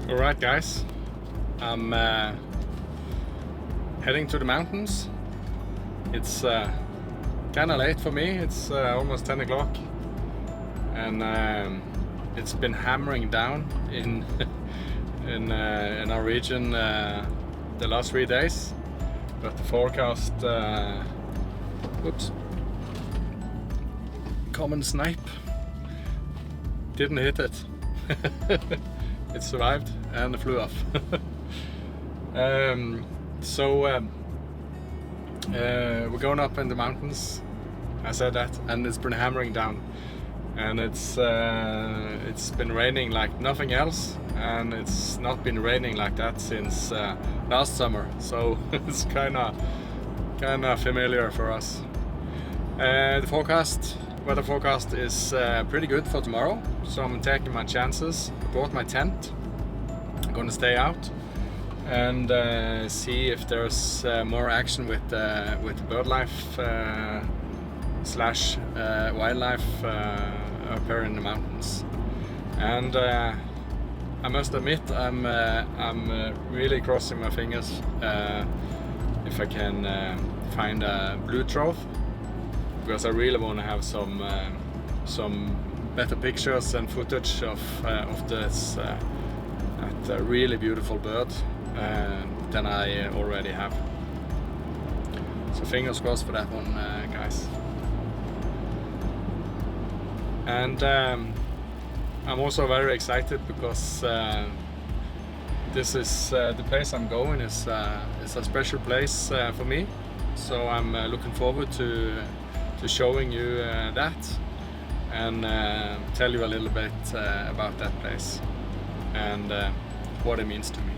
Alright guys, I'm heading to the mountains. It's kinda late for me, it's almost 10 o'clock and it's been hammering down in in our region the last 3 days, but the forecast common snipe didn't hit it. It survived and flew off. We're going up in the mountains. I said that, and it's been hammering down, and it's been raining like nothing else, and it's not been raining like that since last summer. So it's kind of familiar for us. The weather forecast is pretty good for tomorrow, so I'm taking my chances. I brought my tent. I'm gonna stay out and see if there's more action with bird life slash wildlife up here in the mountains. And I must admit, I'm really crossing my fingers if I can find a blue trout, because I really want to have some better pictures and footage of this that really beautiful bird than I already have. So fingers crossed for that one, guys. And I'm also very excited because this is the place I'm going is a special place for me. So I'm looking forward to showing you that and tell you a little bit about that place and what it means to me.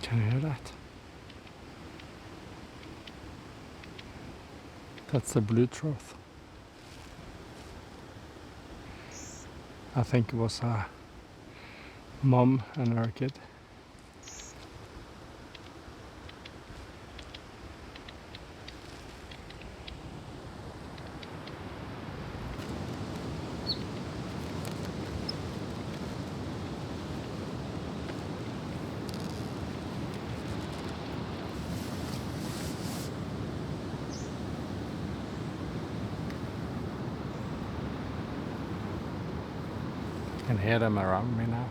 Can you hear that? That's a blue trout. I think it was a mom and her kid. I can hear them around me now.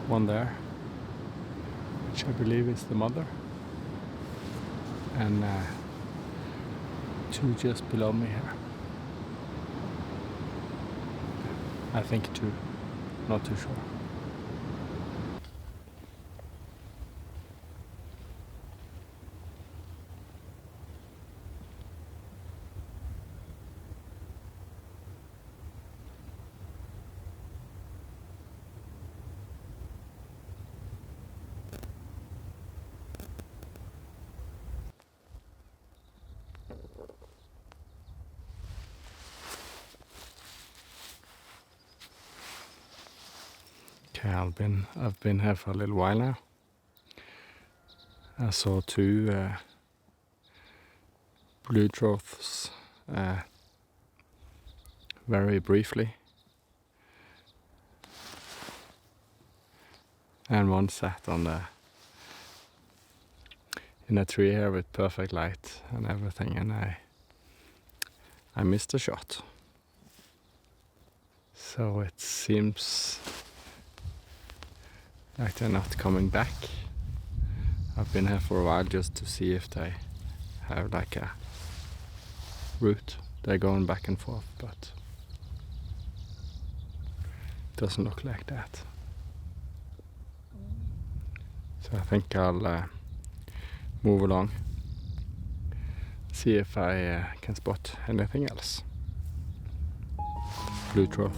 One there, which I believe is the mother, and two just below me here. I think two, not too sure. Okay, I've been here for a little while now. I saw two blue troughs very briefly, and one sat on in a tree here with perfect light and everything, and I missed a shot. So it seems like they're not coming back. I've been here for a while just to see if they have like a route. They're going back and forth, but it doesn't look like that. So I think I'll move along, see if I can spot anything else. Blue trough.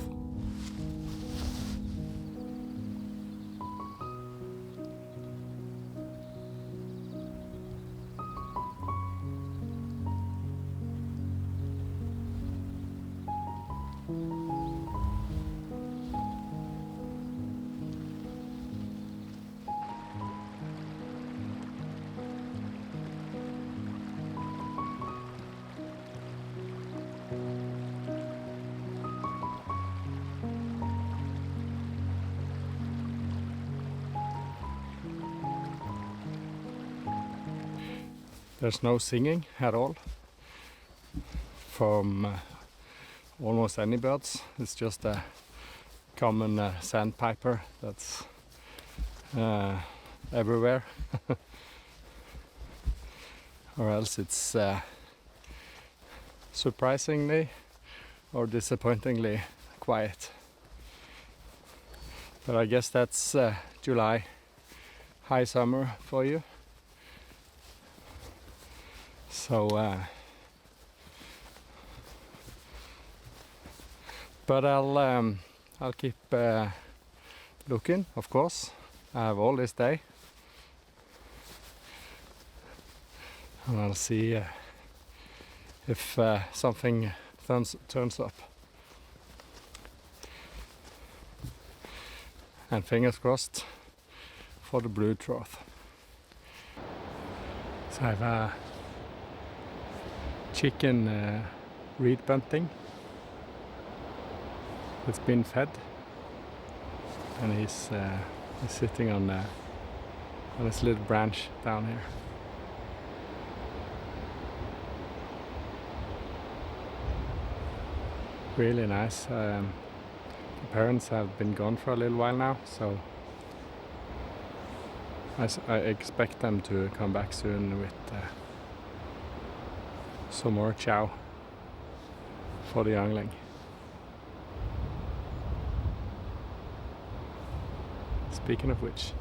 There's no singing at all from almost any birds. It's just a common sandpiper that's everywhere. Or else it's surprisingly or disappointingly quiet. But I guess that's July, high summer for you. So, but I'll keep looking, of course. I have all this day, and I'll see if something turns up. And fingers crossed for the blue trough. So I have a chicken reed bunting. It's been fed, and he's sitting on this little branch down here. Really nice. The parents have been gone for a little while now, so I expect them to come back soon with some more chow for the youngling. Speaking of which,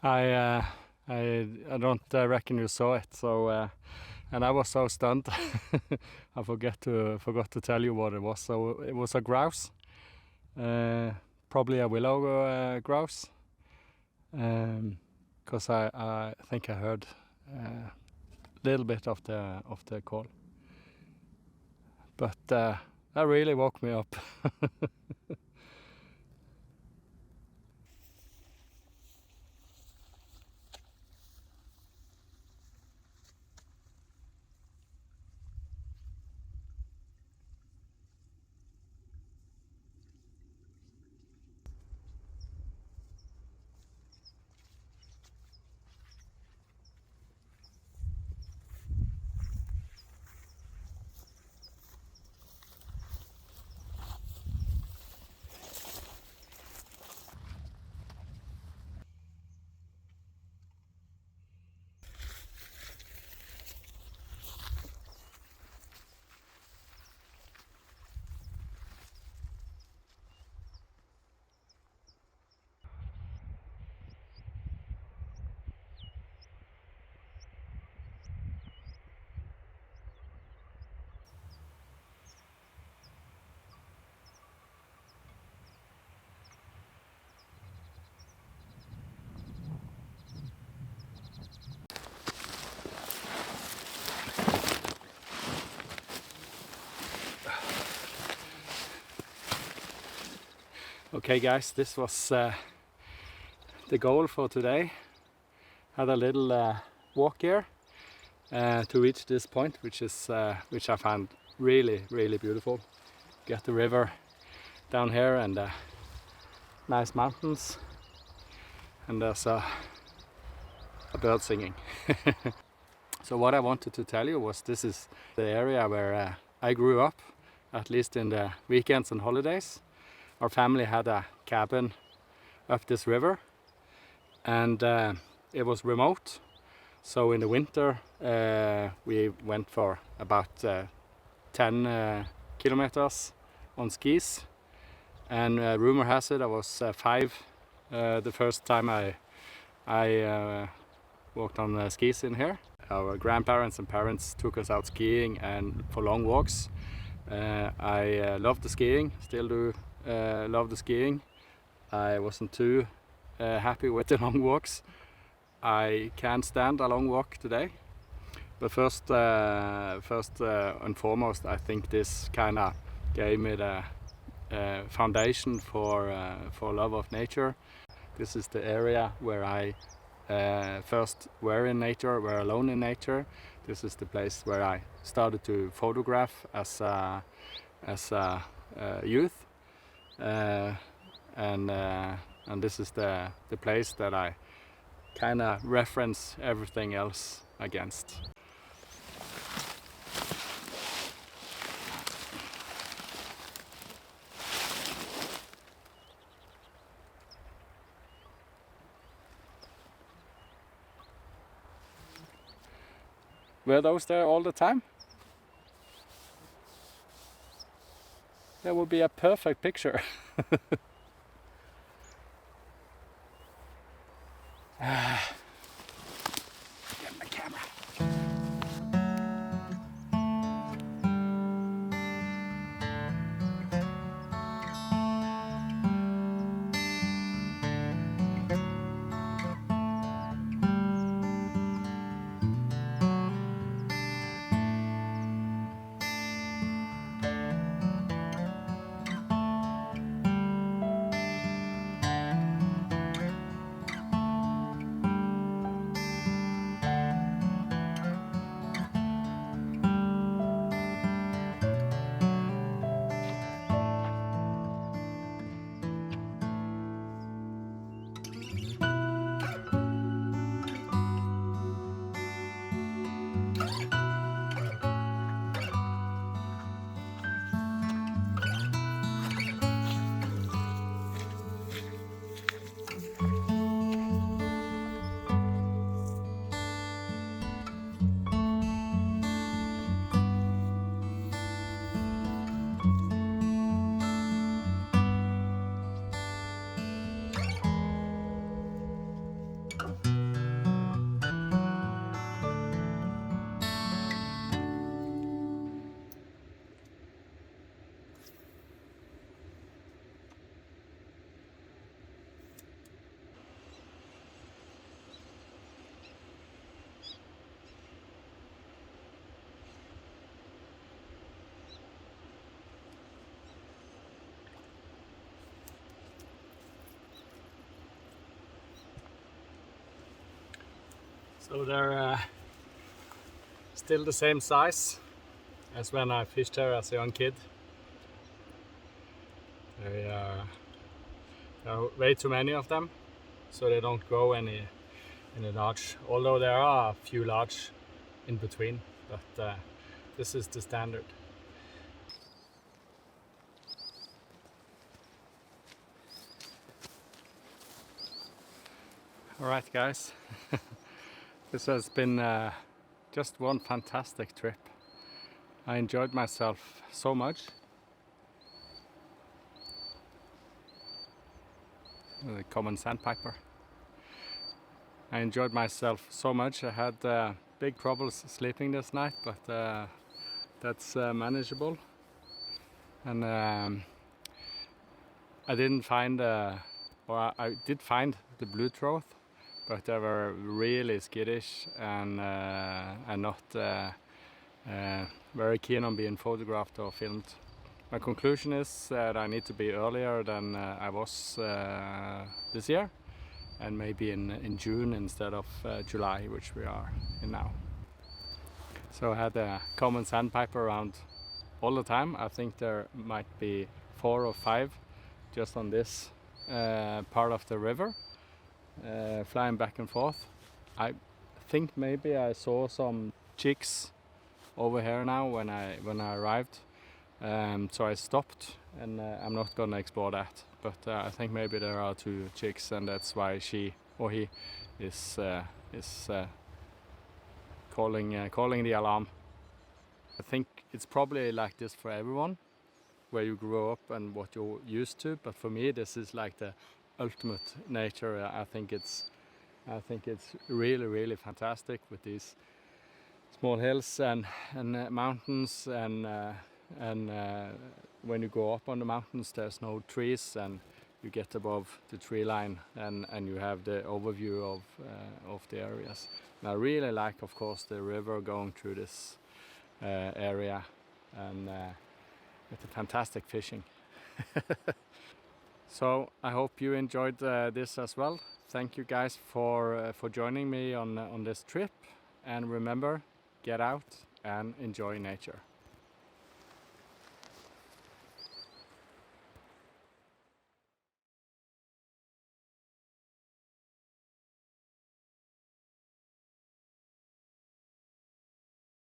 I don't reckon you saw it. So and I was so stunned, I forgot to tell you what it was. So it was a grouse, probably a willow grouse, because I think I heard a little bit of the call, but that really woke me up. Okay guys, this was the goal for today. Had a little walk here to reach this point, which I found really beautiful. Get the river down here and nice mountains, and there's a bird singing. So what I wanted to tell you was this is the area where I grew up, at least in the weekends and holidays. Our family had a cabin up this river, and it was remote. So in the winter we went for about 10 kilometers on skis, and rumor has it I was 5 the first time I walked on skis in here. Our grandparents and parents took us out skiing and for long walks. I love the skiing, still do love the skiing. I wasn't too happy with the long walks. I can't stand a long walk today. But first and foremost, I think this kind of gave me the foundation for love of nature. This is the area where I first were in nature, were alone in nature. This is the place where I started to photograph as a youth, and this is the place that I kind of reference everything else against. Were those there all the time? That would be a perfect picture. Get my camera. So they're still the same size as when I fished here as a young kid. There are way too many of them, so they don't grow any large, although there are a few large in between, but this is the standard. Alright guys, this has been just one fantastic trip. I enjoyed myself so much. The common sandpiper. I enjoyed myself so much. I had big troubles sleeping this night, but that's manageable. And I didn't find, or I did find the blue trout, but they were really skittish and not very keen on being photographed or filmed. My conclusion is that I need to be earlier than I was this year, and maybe in June instead of July, which we are in now. So I had a common sandpiper around all the time. I think there might be 4 or 5 just on this part of the river, flying back and forth. I think maybe I saw some chicks over here now when I arrived. So I stopped, and I'm not gonna explore that. But I think maybe there are 2 chicks, and that's why she or he is calling the alarm. I think it's probably like this for everyone, where you grow up and what you're used to. But for me, this is like the ultimate nature. I think it's really fantastic with these small hills and mountains, and when you go up on the mountains, there's no trees, and you get above the tree line, and you have the overview of the areas. And I really like, of course, the river going through this area, and with the fantastic fishing. So I hope you enjoyed this as well. Thank you guys for joining me on this trip, and remember, get out and enjoy nature.